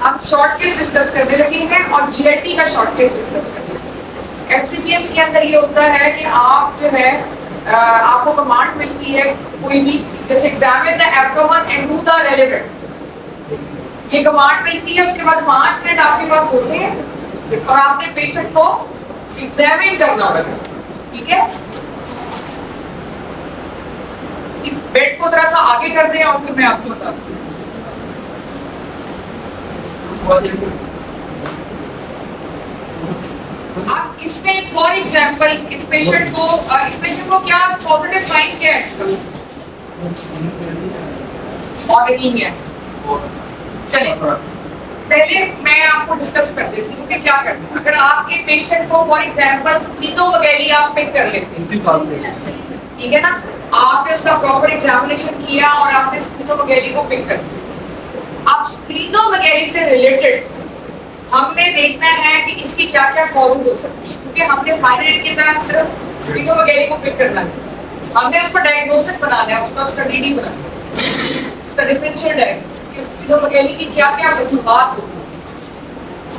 हम short case discuss करने लगे हैं और जीएलटी का शॉर्ट केस डिस्कस करने लगे। एफसीपीएस के अंदर ये होता है कि आप जो है आपको कमांड मिलती है कोई भी, जैसे examine the abdomen and do the relevant, ये कमांड मिलती है। उसके बाद 5 मिनट आपके पास होते हैं और आपने पेशेंट को एग्जामिन करना होता है, ठीक है। इस बेड को थोड़ा सा आगे कर दें और फिर मैं आपको बताती हूँ। अब इसमें फॉर एग्जांपल इस पेशेंट को क्या पॉजिटिव साइन क्या है इसका, और एनीमिया। चलिए पहले मैं आपको डिस्कस कर देती हूँ कि क्या करना है। अगर आपके पेशेंट को फॉर एग्जांपल स्प्लीनोमेगाली आप पिक कर लेते हैं, ठीक है ना, आपने उसका प्रॉपर एग्जामिनेशन किया और आपने स्प्लीनोमेगाली को पिक कर लिया। अब स्प्लीनोमेगाली से रिलेटेड हमने देखना है कि इसकी क्या क्या कॉजेज हो सकती है, क्योंकि हमने फाइनल ईयर की तरह सिर्फ स्प्लीनोमेगाली को पिक करना है, हमने उसका डायग्नोसिस बनाना है, उसका डीडी बनाना है, उसका डिफरेंशियल डायग्नोसिस कि स्प्लीनोमेगाली की क्या क्या वजूहात हो सकती है,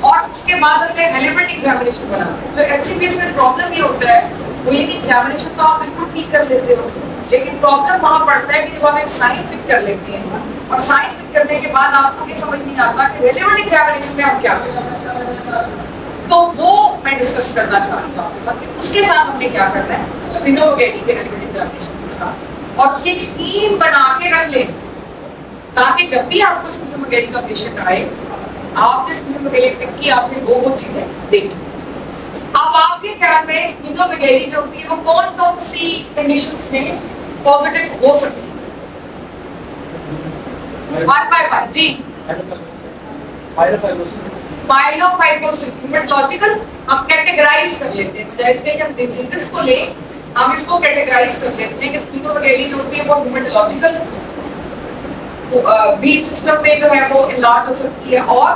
और उसके बाद हमने रेलेवेंट एग्जामिनेशन बनाना है। तो एफसीपीएस में प्रॉब्लम ये होता है वो ये कि एग्जामिनेशन तो आप बिल्कुल ठीक कर लेते हो, लेकिन प्रॉब्लम वहां पड़ता है कि जब आप एक साइन पिक कर लेते हैं और साइन पिक करने के बाद आपको ये समझ नहीं आता कि रेलेवेंट एग्जामिनेशन में आप क्या करें। तो वो मैं डिस्कस करना चाह रही हूँ आपके साथ कि उसके साथ हमने क्या करना है स्प्लीनोमेगाली के रेलेवेंट एग्जामिनेशन के साथ, और उसकी एक स्कीम बना के रख लें ताकि जब भी आपको स्प्लीनोमेगाली का पेशेंट आए, आपने स्प्लीनोमेगाली पिक की, आपने वो चीजें देखी। अब आपके ख्याल में स्प्लीनोमेगाली जो होती है वो कौन कौन सी कंडीशंस में पॉजिटिव हो सकती है? One by one ji. Myelofibrosis haematological हम कैटेगराइज कर लेते हैं, बजाय इसके कि हम डिजीजेस को लें हम इसको कैटेगराइज कर लेते हैं कि स्प्लीनोमेगाली जो होती है वो हेमेटोलॉजिकल बी सिस्टम में जो है वो इलाज हो सकती है, और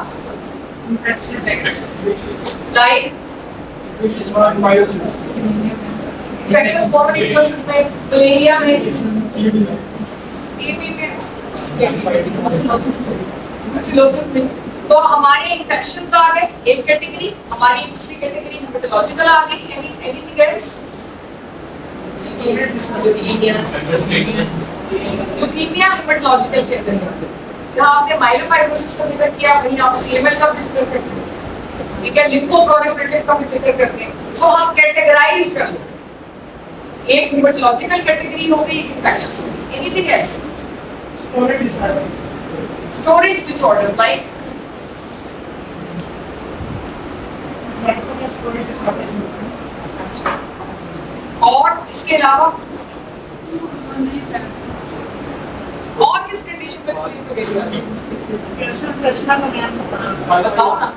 लाइक इन्फेक्शियस मोनोन्यूक्लियोसिस में, मलेरिया में, टीबी में, ब्रुसेलोसिस में। तो हमारे इन्फेक्शंस आ गए एक कैटेगरी, हमारी दूसरी कैटेगरी हेमेटोलॉजिकल आ गई। Anything else? ल्यूकीमिया हेमेटोलॉजिकल के अंदर है। जहाँ आपने माइलोफाइब्रोसिस का जिक्र किया वहीं आप सीएमएल का भी जिक्र करते हैं, ठीक है, लिम्फोप्रोलिफरेटिव का भी जिक्र करते हैं। सो हम कैटेगराइज कर लेते हैं, एक हेमेटोलॉजिकल कैटेगरी हो गई, एक इन्फेक्शियस हो गई। Anything else? Storage disorders like और इसके अलावा और किस कंडीशन में स्प्लीनोमेगाली बताओ ना।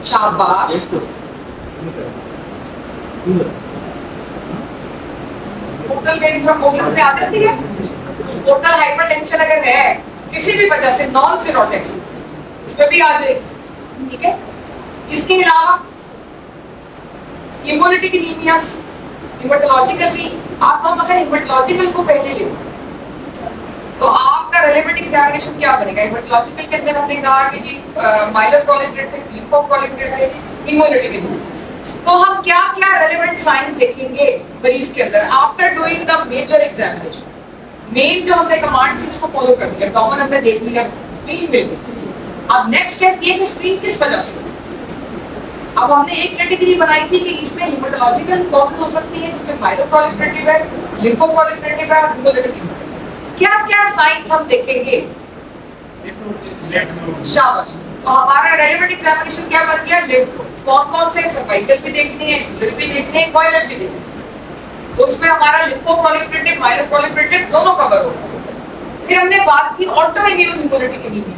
शाबाश। पोर्टल वेन थ्रोम्बोसिस में आ जाती है। पोर्टल हाइपरटेंशन अगर है किसी भी वजह से नॉन सिरोटिक उसमें भी आ जाएगी, ठीक है। इसके अलावा हेमोलिटिक एनीमियास हेमेटोलॉजिकल भी, आप हम अगर हेमेटोलॉजिकल को पहले ले तो आपका रेलेवेंट एग्जामिनेशन क्या बनेगा? हेमेटोलॉजिकल के अंदर हमने कहा कि जी माइलोप्रोलिफरेटिव, लिम्फोप्रोलिफरेटिव, हेमोलिटिक एनीमिया। तो हम क्या क्या रेलेवेंट साइन देखेंगे मरीज के अंदर after doing the major examination? Main जो हमने कमांड थी उसको फॉलो कर लिया, कॉमन हमने देख लिया, स्प्लीन मिल गई। अब नेक्स्ट स्टेप ये कि स्प्लीन किस वजह से? अब हमने एक कैटेगरी बनाई थी कि इसमें हेमेटोलॉजिकल कॉजेज हो सकती है, जिसमें माइलोप्रोलिफरेटिव है, लिम्फोप्रोलिफरेटिव है, हेमोलिटिक है। क्या क्या साइंस हम देखेंगे? शाबाश। तो हमारा रेलेवेंट एग्जामिनेशन क्या बन गया? Lymph nodes. कौन कौन से? सर्वाइकल भी देखनी है, एक्सिलरी भी देखनी है, कॉइलर भी देखनी है। तो उसमें हमारा लिम्फोप्रोलिफरेटिव, माइलोप्रोलिफरेटिव दोनों कवर होगा। फिर हमने बात की ऑटो इम्यून हेमोलिटिक एनीमिया,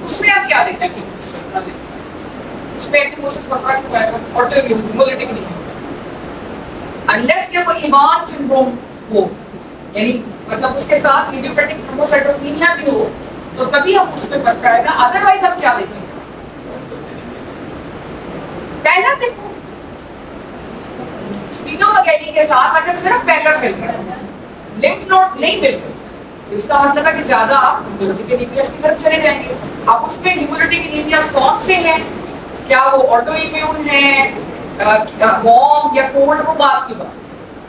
उसमें आप क्या देखेंगे? उसमें एक्टिमोसिस पकड़ा क्यों आएगा? Auto immune haemolytic anaemia. Unless कि कोई इवान सिंड्रोम हो, यानी मतलब उसके साथ इडियोपैथिक थ्रोम्बोसाइटोपेनिया भी हो, तो तभी हम उसमें फर्क आएगा। अदरवाइज हम क्या देखेंगे? पहला देखो स्प्लीनोमेगाली के साथ अगर सिर्फ पहला मिल रहा है, लिम्फ नोड नहीं मिल रहे, इसका मतलब है कि ज्यादा आप हेमोलिटिक एनीमिया की तरफ चले जाएंगे। आप उसमें हेमोलिटिक से हैं, क्या वो ऑटो इम्यून है, वॉर्म या कोल्ड, वो बात की बात।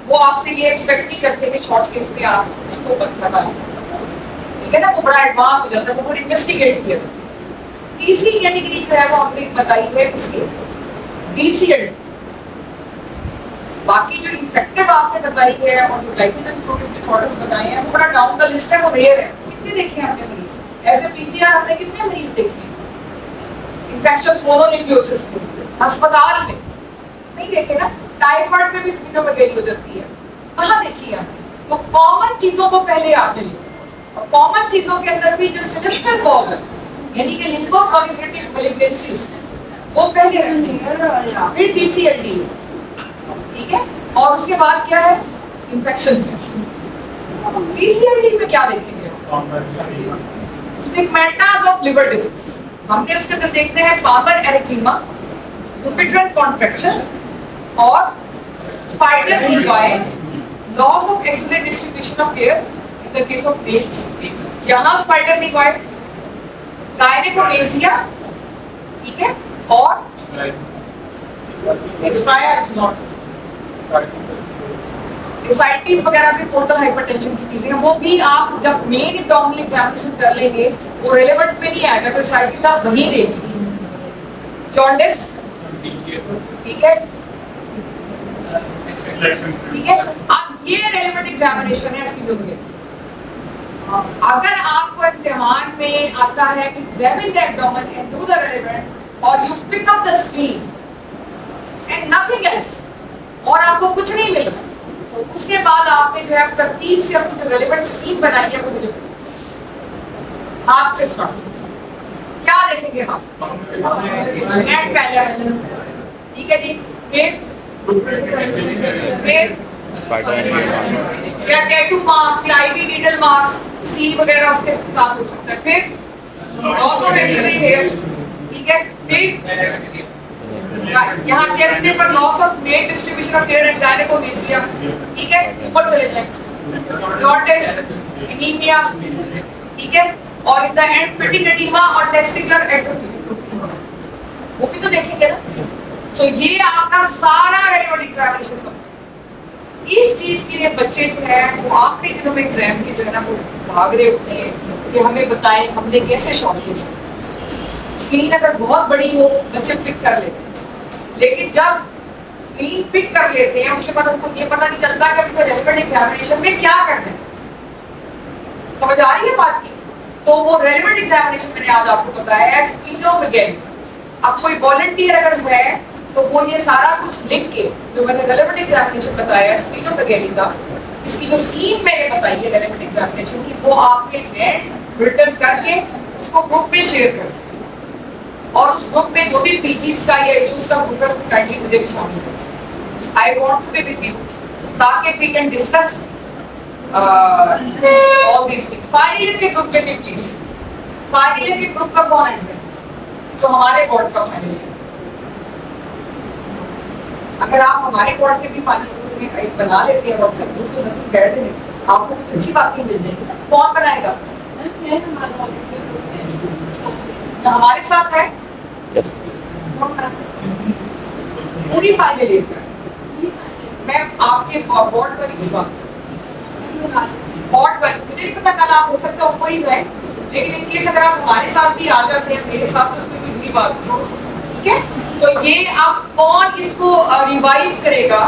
वो आपसे ये एक्सपेक्ट नहीं करते कि शॉर्ट केस में आप इसको बता लें, ठीक है ना। वो बड़ा एडवांस हो जाता है, वो इन्वेस्टिगेट किया जाता है। तीसरी कैटेगरी जो है वो हमने बताई है इसकी DCLD। बाकी जो इन्फेक्टिव आपने बताई है और जो ग्लाइकोजन स्टोरेज डिसऑर्डर्स बताए हैं वो बड़ा डाउन द लिस्ट है, वो रेयर है। कितने देखे हैं हमने मरीज? एज ए PGR हमने कितने मरीज देखे हैं इन्फेक्शियस मोनोन्यूक्लियोसिस में? अस्पताल में नहीं देखे ना। टाइफाइड में भी स्प्लीनोमेगाली हो जाती है, कहाँ देखी है आपने? तो कॉमन चीजों को पहले आपने लिखा, और कॉमन चीजों के अंदर भी जो सिनिस्टर कॉज है यानी कि लिम्फोप्रोलिफरेटिव मैलिग्नेंसीज वो पहले रखनी है, फिर DCLD है, ठीक है। और उसके बाद क्या है? इन्फेक्शन है। DCLD में क्या देखेंगे? स्टिग्मेटास ऑफ लिवर डिजीज। हमने उसके अंदर देखते हैं पामर एरिथीमा, जुपिटरल कॉन्ट्रैक्शन और spider नीवाई, loss of excellent distribution of here in the case of males. यहाँ स्पाइडर नीवाई, गायनेकोमेसिया, ठीक है, और एक्सट्राया इज नॉट एसाइटिस वगैरह भी पोर्टल हाइपरटेंशन की चीजें हैं। वो भी आप जब मेन एब्डोमिनल एग्जामिनेशन कर लेंगे वो रेलेवेंट पे नहीं आएगा, तो एसाइटिस आप वही देंगे। जॉन्डिस, ठीक है, ठीक है। अब ये रेलेवेंट एग्जामिनेशन है स्प्लीनोमेगाली। अगर आपको इम्तिहान में आता है कि examine the abdomen and do the relevant और you pick up the spleen and nothing else, और आपको कुछ नहीं मिला, तो उसके बाद आपने जो है तरतीब से अपनी जो रेलेवेंट स्कीम बनाई है वो मुझे हाथ से स्टार्ट। क्या देखेंगे हम? एंड पैरेलल, ठीक है जी। फिर या टैटू मार्क्स या आईवी नीडल मार्क्स, सी वगैरह उसके साथ हो सकता है। फिर लॉस ऑफ एक्सीलेंट हेयर, ठीक है। फिर यहाँ चेस्ट पर loss of male distribution of hair and gynaecomastia, ठीक है। ऊपर चले जाएं, जॉन्डिस, एनीमिया, ठीक है। और in the end fitting oedema और टेस्टिकुलर एट्रोफी, वो भी तो देखेंगे ना। सो ये आपका सारा रेलेवेंट एग्जामिनेशन का इस चीज के लिए बच्चे जो है वो आखिरी दिनों में एग्जाम के जो है ना वो भाग रहे होते हैं कि हमें बताएं हमने कैसे शॉर्टलिस्ट। स्क्रीन अगर बहुत बड़ी हो बच्चे पिक कर लेते हैं, लेकिन जब स्क्रीन पिक कर लेते हैं उसके बाद उनको ये पता नहीं चलता कि उनको रेलेवेंट एग्जामिनेशन में क्या करना है। समझ आ रही है बात की? तो वो रेलेवेंट एग्जामिनेशन मैंने आज आपको बताया है स्प्लीनोमेगाली। अब कोई वॉलंटियर अगर है तो वो ये सारा कुछ लिख के जो मैंने रेलेवेंट एग्जामिनेशन बताया है स्प्लीनोमेगाली का, इसकी जो स्कीम मैंने बताई है रेलेवेंट एग्जामिनेशन की, वो आपके हैंड रिटन करके उसको ग्रुप में शेयर कर, और उस ग्रुप में जो भी पीजीज का या इश्यूज का ग्रुप है उसमें काइंडली मुझे भी शामिल करें। I want to be with you ताकि we can discuss all these things. Final year के ग्रुप में भी प्लीज, फाइनल ईयर के ग्रुप का कौन है तो हमारे बोर्ड का फाइनल ईयर, अगर आप हमारे बोर्ड के भी फाइनल ग्रुप में एक बना लेते हैं व्हाट्सएप ग्रुप तो नथिंग बैड है, आपको कुछ अच्छी बातें मिल जाएगी। कौन बनाएगा? हमारे साथ है yes. पूरी फाइनल ईयर का मैं आपके बोर्ड पर ही बोर्ड पर, मुझे नहीं पता कल आप हो सकता है ऊपर ही रहे, लेकिन इनकेस अगर आप हमारे साथ भी आ जाते हैं मेरे साथ तो उसमें कोई बुरी बात नहीं, ठीक है। तो ये आप कौन इसको रिवाइज करेगा